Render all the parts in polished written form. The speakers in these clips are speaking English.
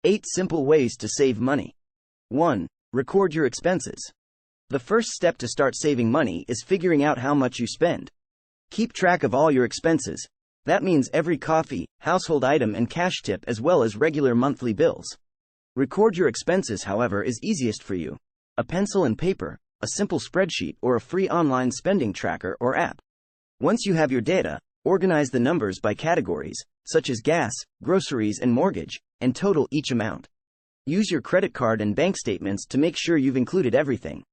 8 simple ways to save money. 1. Record your expenses. The first step to start saving money is figuring out how much you spend. Keep track of all your expenses. That means every coffee, household item, and cash tip, as well as regular monthly bills. Record your expenses, however, is easiest for you. A pencil and paper, a simple spreadsheet, or a free online spending tracker or app. Once you have your data, organize the numbers by categories, such as gas, groceries, and mortgage, and total each amount. Use your credit card and bank statements to make sure you've included everything.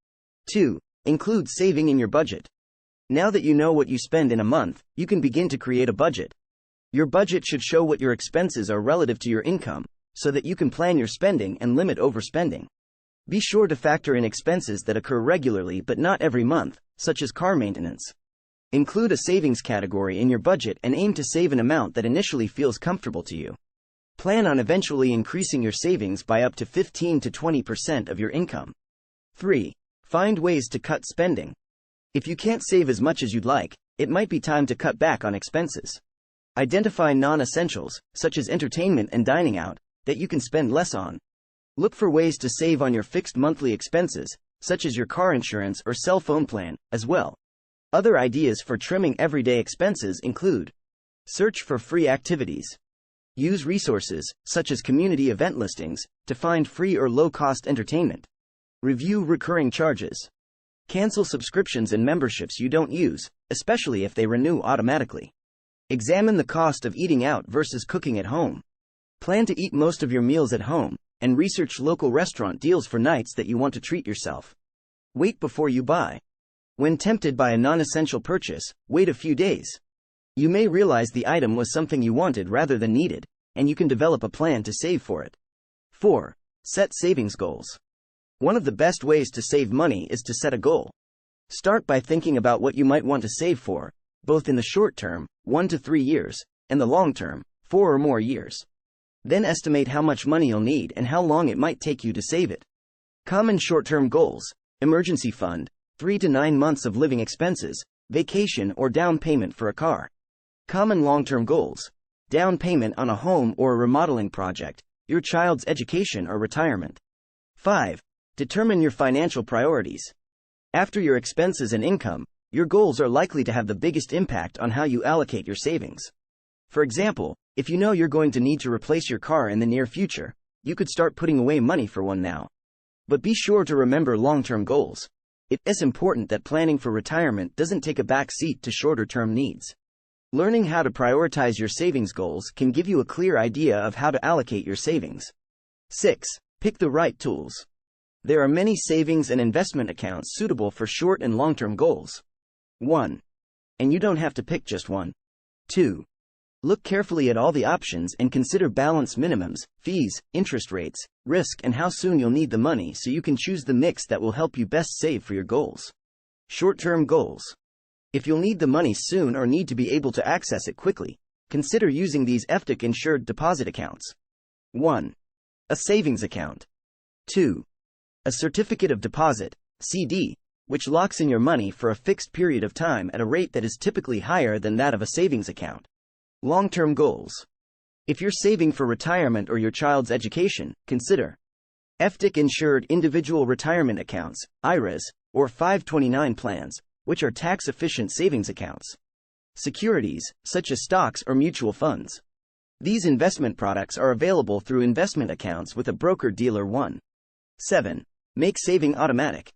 2. Include saving in your budget. Now that you know what you spend in a month, you can begin to create a budget. Your budget should show what your expenses are relative to your income, so that you can plan your spending and limit overspending. Be sure to factor in expenses that occur regularly but not every month, such as car maintenance. Include a savings category in your budget and aim to save an amount that initially feels comfortable to you. Plan on eventually increasing your savings by up to 15 to 20% of your income. 3. Find ways to cut spending. If you can't save as much as you'd like, it might be time to cut back on expenses. Identify non-essentials, such as entertainment and dining out, that you can spend less on. Look for ways to save on your fixed monthly expenses, such as your car insurance or cell phone plan, as well. Other ideas for trimming everyday expenses include: search for free activities. Use resources, such as community event listings, to find free or low-cost entertainment. Review recurring charges. Cancel subscriptions and memberships you don't use, especially if they renew automatically. Examine the cost of eating out versus cooking at home. Plan to eat most of your meals at home, and research local restaurant deals for nights that you want to treat yourself. Wait before you buy. When tempted by a non-essential purchase, wait a few days. You may realize the item was something you wanted rather than needed, and you can develop a plan to save for it. 4. Set savings goals. One of the best ways to save money is to set a goal. Start by thinking about what you might want to save for, both in the short term, 1 to 3 years, and the long term, 4 or more years. Then estimate how much money you'll need and how long it might take you to save it. Common short-term goals: emergency fund, 3 to 9 months of living expenses, vacation or down payment for a car. Common long-term goals: down payment on a home or a remodeling project, your child's education or retirement. 5. Determine your financial priorities. After your expenses and income, your goals are likely to have the biggest impact on how you allocate your savings. For example, if you know you're going to need to replace your car in the near future, you could start putting away money for one now. But be sure to remember long-term goals. It is important that planning for retirement doesn't take a back seat to shorter-term needs. Learning how to prioritize your savings goals can give you a clear idea of how to allocate your savings. 6. Pick the right tools. There are many savings and investment accounts suitable for short and long-term goals. 1. And you don't have to pick just one. 2. Look carefully at all the options and consider balance minimums, fees, interest rates, risk, and how soon you'll need the money so you can choose the mix that will help you best save for your goals. Short-term goals. If you'll need the money soon or need to be able to access it quickly, consider using these FDIC-insured deposit accounts. 1. A savings account. 2. A certificate of deposit, CD, which locks in your money for a fixed period of time at a rate that is typically higher than that of a savings account. Long-term goals. If you're saving for retirement or your child's education, consider FDIC-insured individual retirement accounts, IRAs, or 529 plans, which are tax-efficient savings accounts. Securities, such as stocks or mutual funds. These investment products are available through investment accounts with a broker-dealer. 1. 7. Make saving automatic.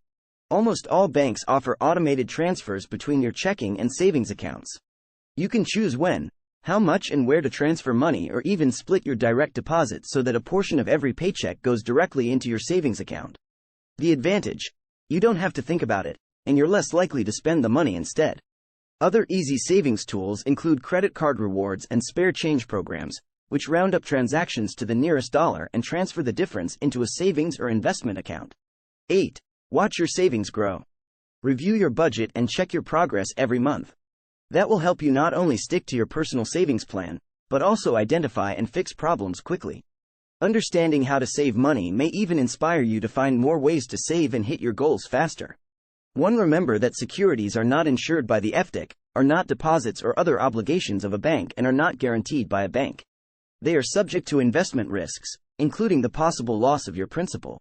Almost all banks offer automated transfers between your checking and savings accounts. You can choose when, how much, and where to transfer money, or even split your direct deposit so that a portion of every paycheck goes directly into your savings account. The advantage: you don't have to think about it, and you're less likely to spend the money instead. Other easy savings tools include credit card rewards and spare change programs, which round up transactions to the nearest dollar and transfer the difference into a savings or investment account. 8. Watch your savings grow. Review your budget and check your progress every month. That will help you not only stick to your personal savings plan, but also identify and fix problems quickly. Understanding how to save money may even inspire you to find more ways to save and hit your goals faster. 1. Remember that securities are not insured by the FDIC, are not deposits or other obligations of a bank, and are not guaranteed by a bank. They are subject to investment risks, including the possible loss of your principal.